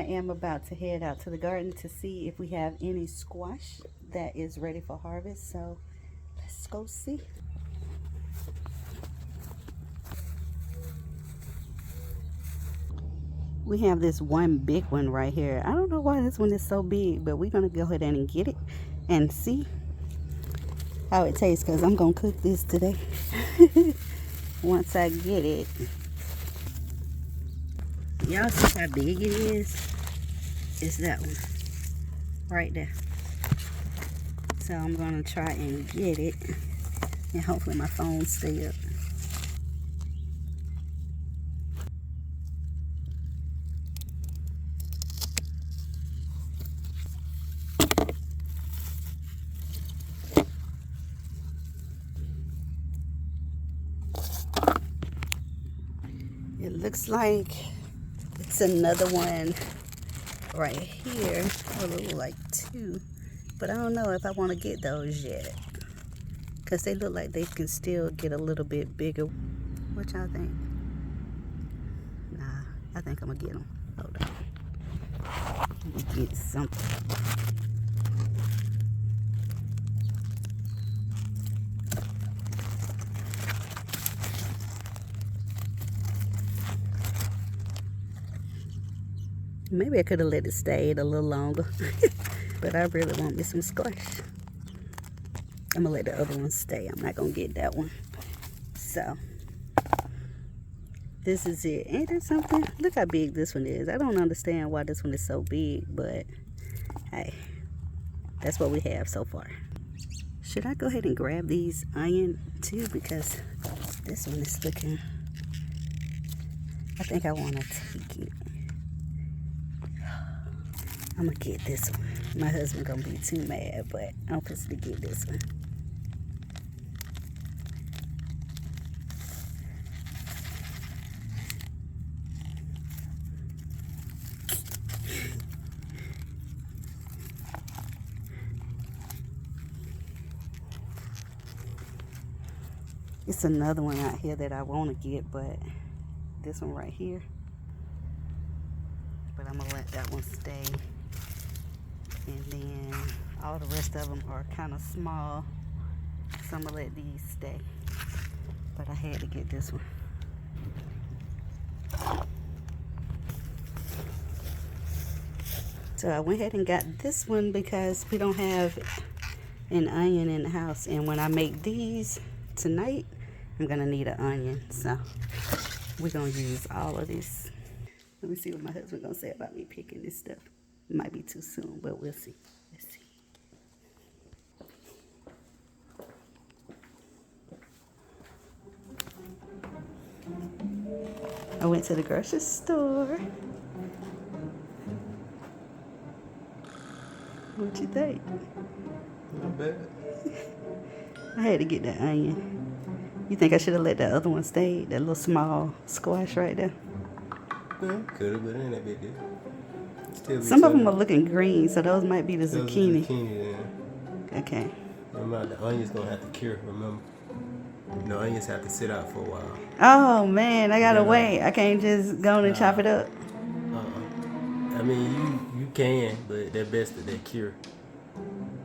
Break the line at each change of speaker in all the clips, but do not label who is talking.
am about to head out to the garden to see if we have any squash that is ready for harvest. So let's go see. We have this one big one right here. I don't know why this one is so big, but we're gonna go ahead and get it and see how it tastes, because I'm gonna cook this today. Once I get it. Y'all see how big it is? It's that one right there. So I'm gonna try and get it, and hopefully my phone stay up. It looks like it's another one right here. Or look like two, but I don't know if I want to get those yet, because they look like they can still get a little bit bigger. What y'all think? Nah, I think I'm gonna get them. Hold on. Let me get something. Maybe I could have let it stay a little longer. But I really want me some squash. I'm gonna let the other one stay. I'm not gonna get that one. So this is it. Ain't that something? Look how big this one is. I don't understand why this one is so big, but hey, that's what we have so far. Should I go ahead and grab these onion too? Because this one is looking, I think I want to take it. I'm gonna get this one. My husband gonna be too mad, but I'm supposed to get this one. It's another one out here that I want to get, but this one right here. But I'm gonna let that one stay. And then all the rest of them are kind of small, so I'm gonna let these stay. But I had to get this one. So I went ahead and got this one because we don't have an onion in the house, and when I make these tonight, I'm gonna need an onion. So we're gonna use all of this. Let me see what my husband gonna say about me picking this stuff. It might be too soon, but we'll see. Let's see. I went to the grocery store. What you think?
Not bad.
I had to get that onion. You think I should have let that other one stay? That little small squash right there?
Yeah, could have, but it ain't that big deal.
Some of them are looking green, so those might be the
Those
zucchini.
Zucchini, yeah.
Okay.
Remember, the onions gonna have to cure. Remember, the onions have to sit out for a while.
Oh man, I gotta wait. I can't just go and chop it up.
I mean, you can, but they're best that they cure.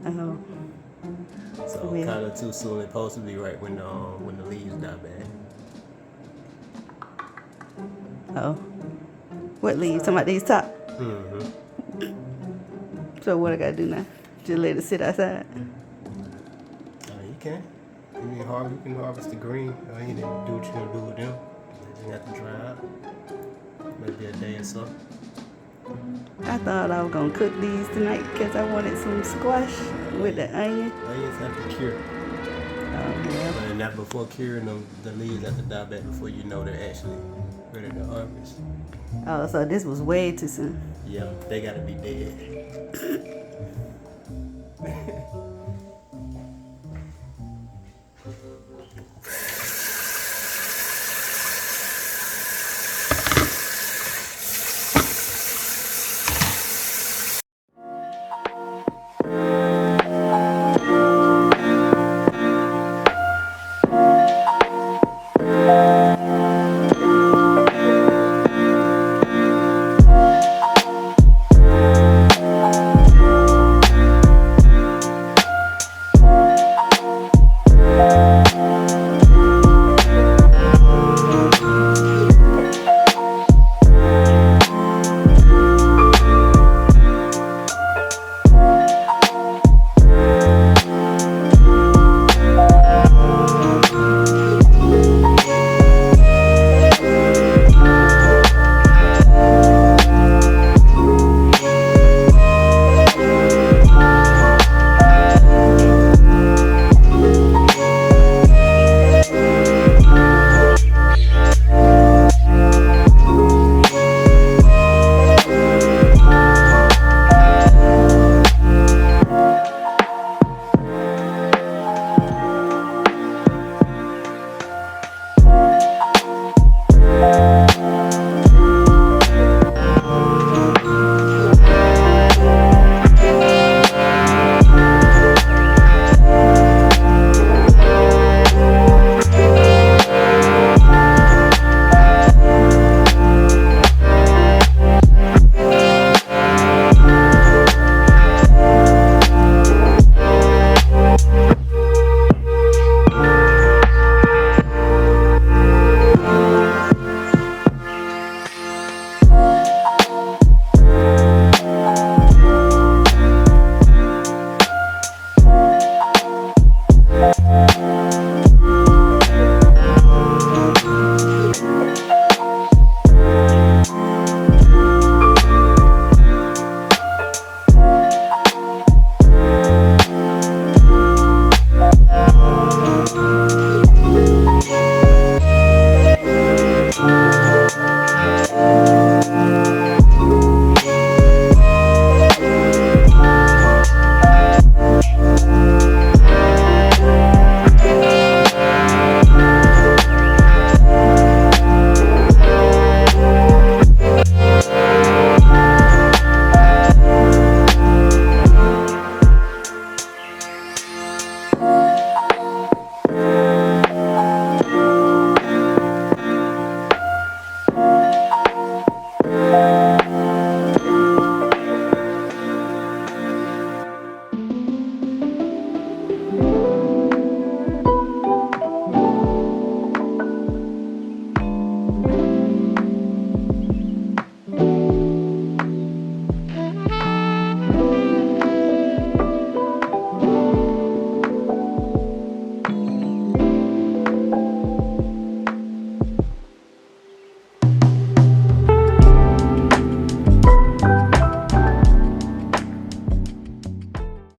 Oh.
So
Yeah.
kind of too soon. It's supposed to be right when the leaves die bad.
Oh. What leaves? Talking about these top?
Mm-hmm.
So what I gotta do now? Just let it sit outside?
You can. You can harvest the green. You do what you're gonna do with them. They just have to dry out. Maybe a day or so.
I thought I was gonna cook these tonight because I wanted some squash with the onion.
Onions have to cure.
Oh yeah.
But not before curing them, the leaves have to die back before you know they're actually ready to harvest.
Oh, so this was way too soon.
Yeah, they gotta be dead.